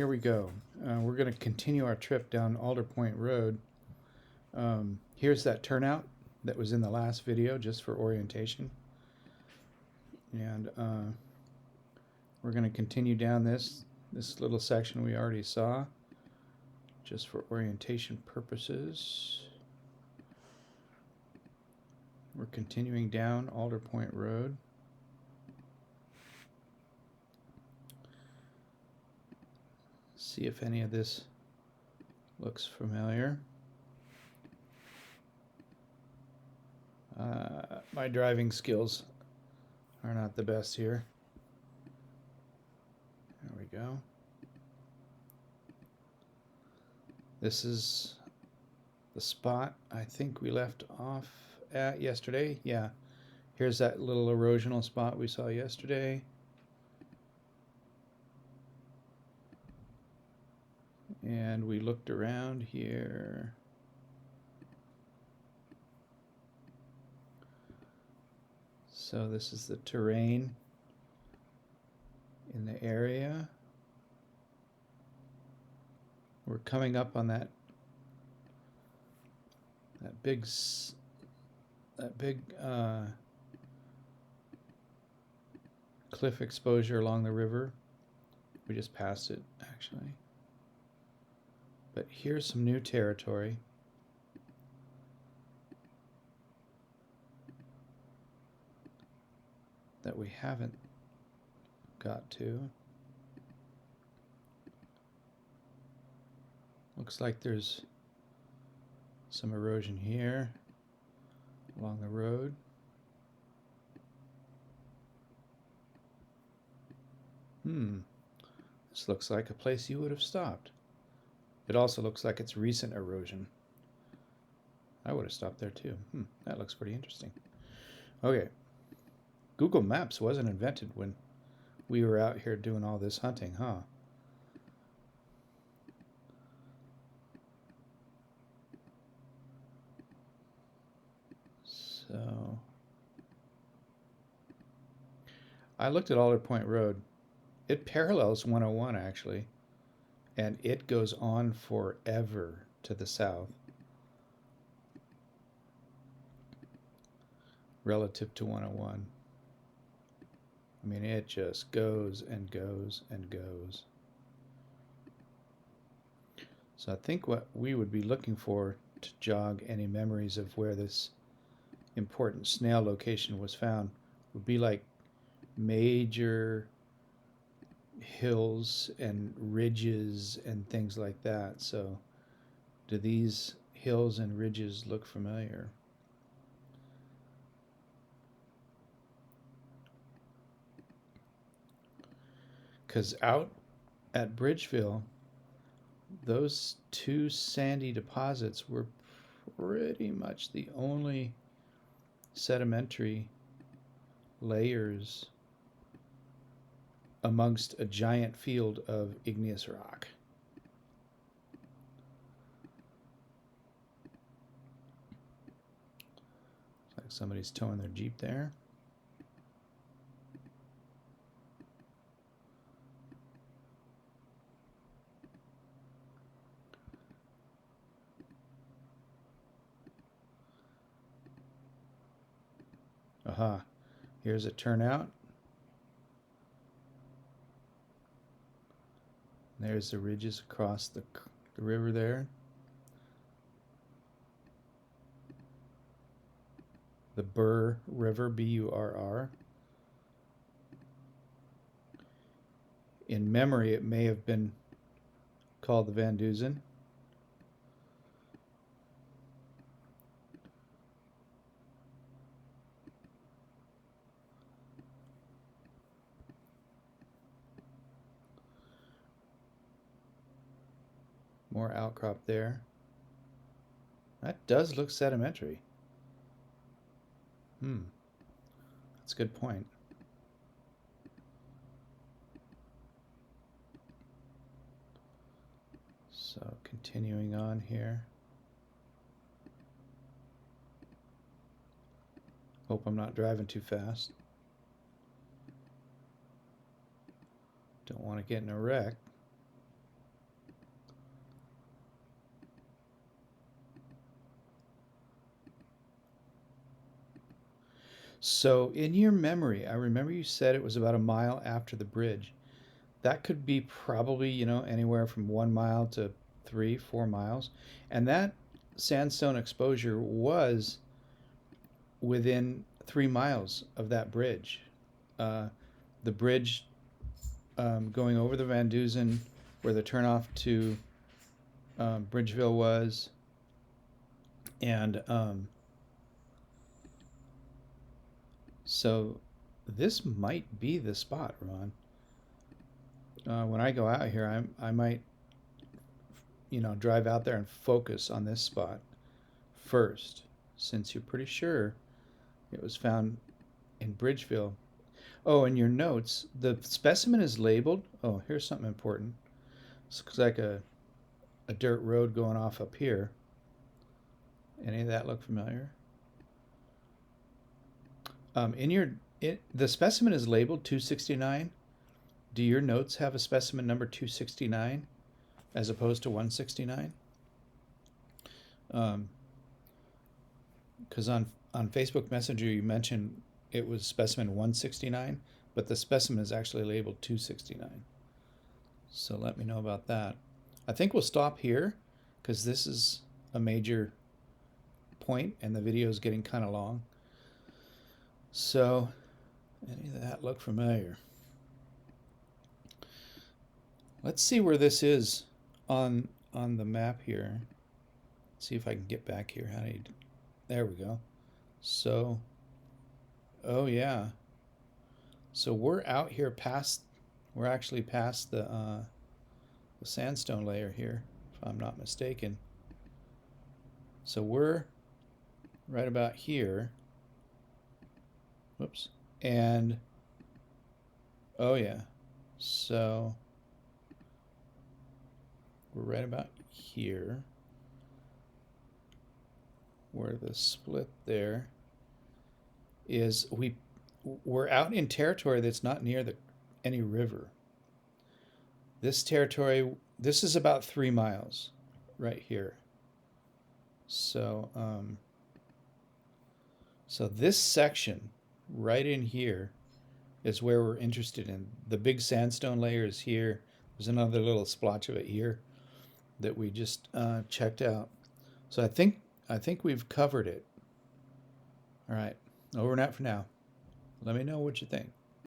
Here we go. We're going to continue our trip down Alderpoint Road. Here's that turnout that was in the last video, just for orientation. And we're going to continue down this little section we already saw, just for orientation purposes. We're continuing down Alderpoint Road. See if any of this looks familiar. My driving skills are not the best here. There we go. This is the spot I think we left off at yesterday. Yeah, here's that little erosional spot we saw yesterday. And we looked around here. So this is the terrain in the area. We're coming up on that big cliff exposure along the river. We just passed it, actually. But here's some new territory. That we haven't got to. Looks like there's some erosion here along the road. This looks like a place you would have stopped. It also looks like it's recent erosion. I would have stopped there too. That looks pretty interesting. Okay. Google Maps wasn't invented when we were out here doing all this hunting, huh? So I looked at Alderpoint Road. It parallels 101 actually, and it goes on forever to the south relative to 101. I mean, it just goes and goes and goes. So I think what we would be looking for to jog any memories of where this important snail location was found would be like major hills and ridges and things like that. So do these hills and ridges look familiar? Because out at Bridgeville, those two sandy deposits were pretty much the only sedimentary layers amongst a giant field of igneous rock. Looks like somebody's towing their Jeep there. Aha, here's a turnout. There's the ridges across the river there. The Burr River, B-U-R-R. In memory, it may have been called the Van Duzen. More outcrop there. That does look sedimentary. That's a good point. So continuing on here. Hope I'm not driving too fast. Don't want to get in a wreck. So in your memory, I remember you said it was about a mile after the bridge. That could be probably, anywhere from 1 mile to 3, 4 miles. And that sandstone exposure was within 3 miles of that bridge. Uh, the bridge going over the Van Duzen, where the turnoff to Bridgeville was, and so this might be the spot, Ron. When I go out here, I might, drive out there and focus on this spot first, since you're pretty sure it was found in Bridgeville. Oh, in your notes, the specimen is labeled. Oh, here's something important. It's like a dirt road going off up here. Any of that look familiar? The specimen is labeled 269. Do your notes have a specimen number 269 as opposed to 169? Because on Facebook Messenger you mentioned it was specimen 169, but the specimen is actually labeled 269. So let me know about that. I think we'll stop here because this is a major point and the video is getting kind of long. So, any of that look familiar? Let's see where this is on the map here. See if I can get back here. There we go. So, oh yeah. So we're out here past. We're actually past the sandstone layer here, if I'm not mistaken. So we're right about here. Whoops. And oh yeah. So we're right about here, where the split there is. We're out in territory that's not near any river. This territory, this is about 3 miles right here. So so this section right in here is where we're interested in. The big sandstone layer is here. There's another little splotch of it here that we just checked out. So I think we've covered it. All right, over and out for now. Let me know what you think.